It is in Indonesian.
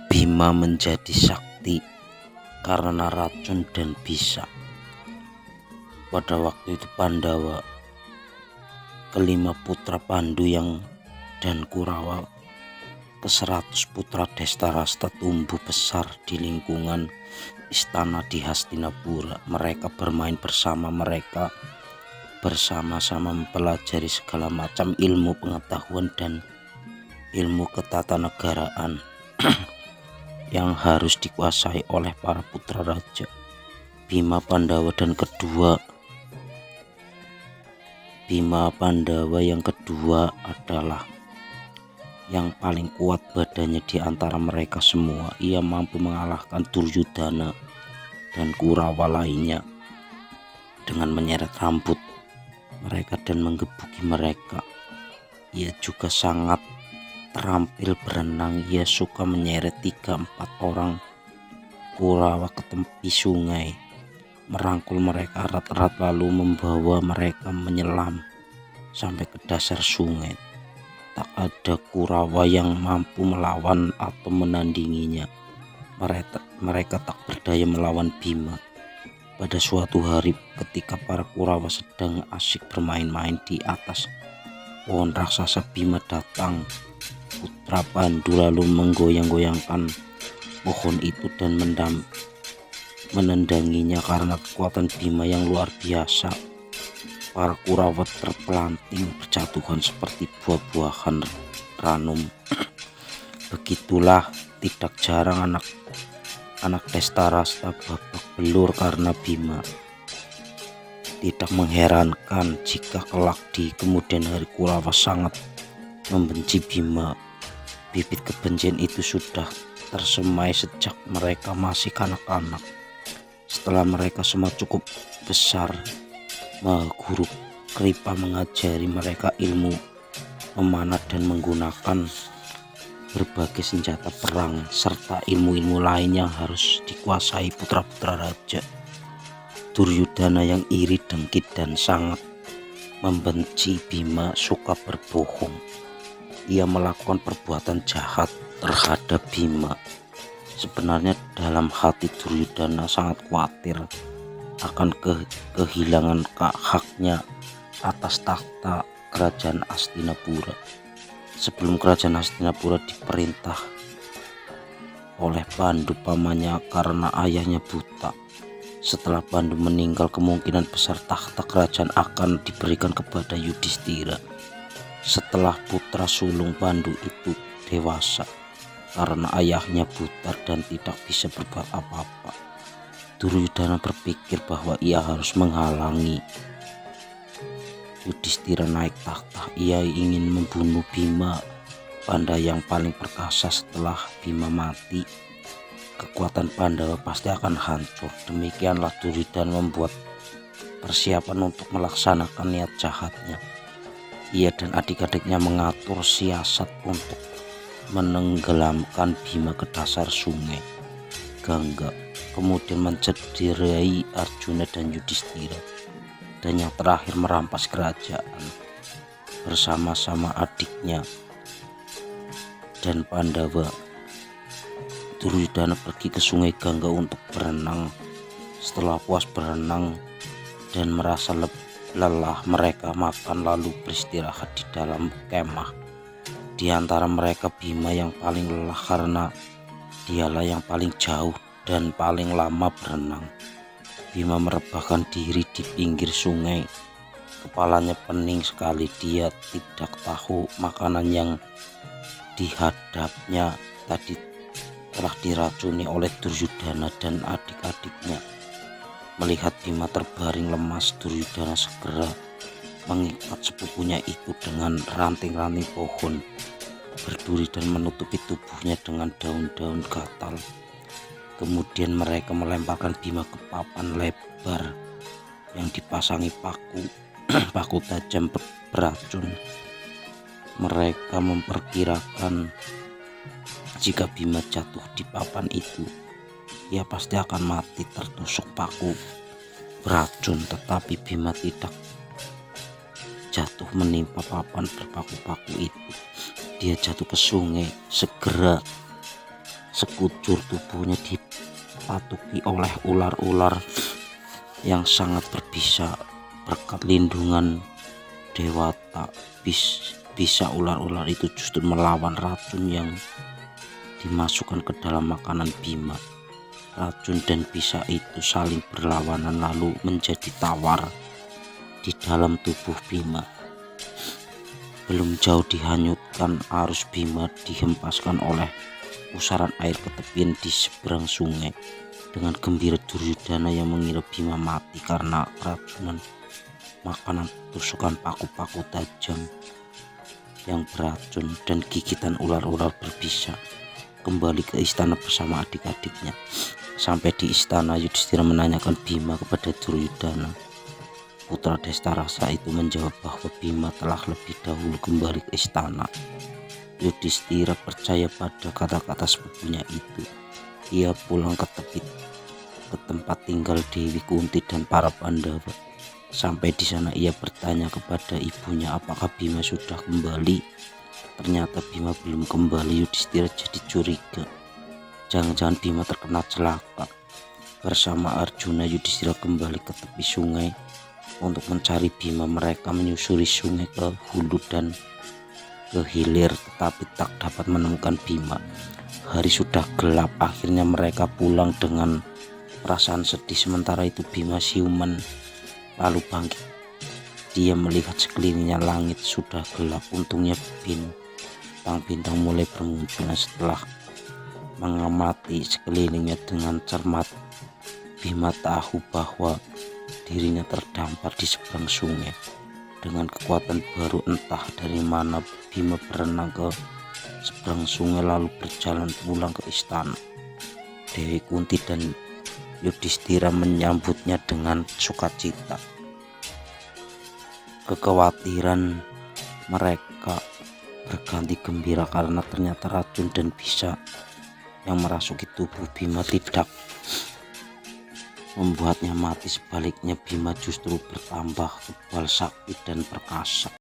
Bima menjadi sakti karena racun dan bisa. Pada waktu itu Pandawa, kelima putra Pandu dan Kurawa, ke-100 putra Destarasta tumbuh besar di lingkungan istana di Hastinapura. Mereka bermain bersama, mereka bersama-sama mempelajari segala macam ilmu pengetahuan dan ilmu ketatanegaraan yang harus dikuasai oleh para putra raja. Bima Pandawa yang kedua adalah yang paling kuat badannya di antara mereka semua. Ia mampu mengalahkan Duryudana dan Kurawa lainnya dengan menyeret rambut mereka dan menggebuki mereka. Ia juga sangat terampil berenang. Ia suka menyeret 3-4 orang Kurawa ke tepi sungai, merangkul mereka erat-erat lalu membawa mereka menyelam sampai ke dasar sungai. Tak ada Kurawa yang mampu melawan atau menandinginya. Mereka tak berdaya melawan Bima. Pada suatu hari ketika para Kurawa sedang asyik bermain-main di atas pohon raksasa, Bima datang, putra Pandu, lalu menggoyang-goyangkan pohon itu dan menendanginya. Karena kekuatan Bima yang luar biasa, para Kurawa terpelanting berjatuhan seperti buah-buahan ranum. Begitulah tidak jarang anak Destarasta babak belur karena Bima. Tidak mengherankan jika kelak di kemudian hari Kurawa sangat membenci Bima. Bibit kebencian itu sudah tersemai sejak mereka masih kanak-kanak. Setelah mereka semua cukup besar, Guru Kripa mengajari mereka ilmu memanah dan menggunakan berbagai senjata perang serta ilmu-ilmu lain yang harus dikuasai putra-putra raja. Duryudana yang iri, dengki dan sangat membenci Bima suka berbohong. Ia melakukan perbuatan jahat terhadap Bima. Sebenarnya dalam hati Duryudana sangat khawatir akan kehilangan haknya atas takhta kerajaan Hastinapura. Sebelum kerajaan Hastinapura diperintah oleh Pandu pamannya karena ayahnya buta. Setelah Pandu meninggal, kemungkinan besar takhta kerajaan akan diberikan kepada Yudhistira. Setelah putra sulung Pandu itu dewasa, karena ayahnya buta dan tidak bisa berbuat apa-apa, Duryudana berpikir bahwa ia harus menghalangi Yudhistira naik takhta. Ia ingin membunuh Bima, panda yang paling perkasa. Setelah Bima mati, kekuatan Pandawa pasti akan hancur. Demikianlah Duryudana membuat persiapan untuk melaksanakan niat jahatnya. Ia dan adik-adiknya mengatur siasat untuk menenggelamkan Bima ke dasar sungai Gangga, kemudian mencederai Arjuna dan Yudhistira, dan yang terakhir merampas kerajaan. Bersama-sama adiknya dan Pandawa, Duryudana pergi ke sungai Gangga untuk berenang. Setelah puas berenang dan merasa lelah, mereka makan lalu beristirahat di dalam kemah. Di antara mereka Bima yang paling lelah karena dialah yang paling jauh dan paling lama berenang. Bima merebahkan diri di pinggir sungai. Kepalanya pening sekali. Dia tidak tahu makanan yang dihadapnya tadi telah diracuni oleh Duryudana dan adik-adiknya. Melihat Bima terbaring lemas, Duryudana segera mengikat sepupunya itu dengan ranting-ranting pohon berduri dan menutupi tubuhnya dengan daun-daun gatal. Kemudian mereka melemparkan Bima ke papan lebar yang dipasangi paku tajam beracun. Mereka memperkirakan jika Bima jatuh di papan itu, ia pasti akan mati tertusuk paku beracun. Tetapi Bima tidak jatuh menimpa papan berpaku-paku itu. Dia jatuh ke sungai. Segera sekujur tubuhnya dipatuki oleh ular-ular yang sangat berbisa. Berkat lindungan Dewata bisa ular-ular itu justru melawan racun yang dimasukkan ke dalam makanan Bima. Racun dan bisa itu saling berlawanan lalu menjadi tawar di dalam tubuh Bima. Belum jauh dihanyutkan arus, Bima dihempaskan oleh pusaran air ke tepian di seberang sungai. Dengan gembira Duryudana yang mengira Bima mati karena keracunan makanan tusukan paku-paku tajam yang beracun dan gigitan ular-ular berbisa, kembali ke istana bersama adik-adiknya. Sampai di istana, Yudhistira menanyakan Bima kepada Duryudana. Putra Destarasa itu menjawab bahwa Bima telah lebih dahulu kembali ke istana. Yudhistira percaya pada kata-kata sepupunya itu. Ia pulang ke tempat tinggal Dewi Kunti dan para Pandawa. Sampai di sana ia bertanya kepada ibunya apakah Bima sudah kembali. Ternyata Bima belum kembali. Yudhistira jadi curiga. Jangan-jangan Bima terkena celaka. Bersama Arjuna, Yudhistira kembali ke tepi sungai untuk mencari Bima. Mereka menyusuri sungai ke hulu dan ke hilir, tetapi tak dapat menemukan Bima. Hari sudah gelap. Akhirnya mereka pulang dengan perasaan sedih. Sementara itu Bima siuman lalu bangkit. Dia melihat sekelilingnya langit sudah gelap. Untungnya bintang-bintang mulai bermunculan. Setelah mengamati sekelilingnya dengan cermat, Bima tahu bahwa dirinya terdampar di seberang sungai. Dengan kekuatan baru entah dari mana, Bima berenang ke seberang sungai lalu berjalan pulang ke istana. Dewi Kunti dan Yudhistira menyambutnya dengan sukacita. Kekhawatiran mereka berganti gembira karena ternyata racun dan bisa yang merasuki tubuh Bima tidak membuatnya mati. Sebaliknya Bima justru bertambah kebal, sakti dan perkasa.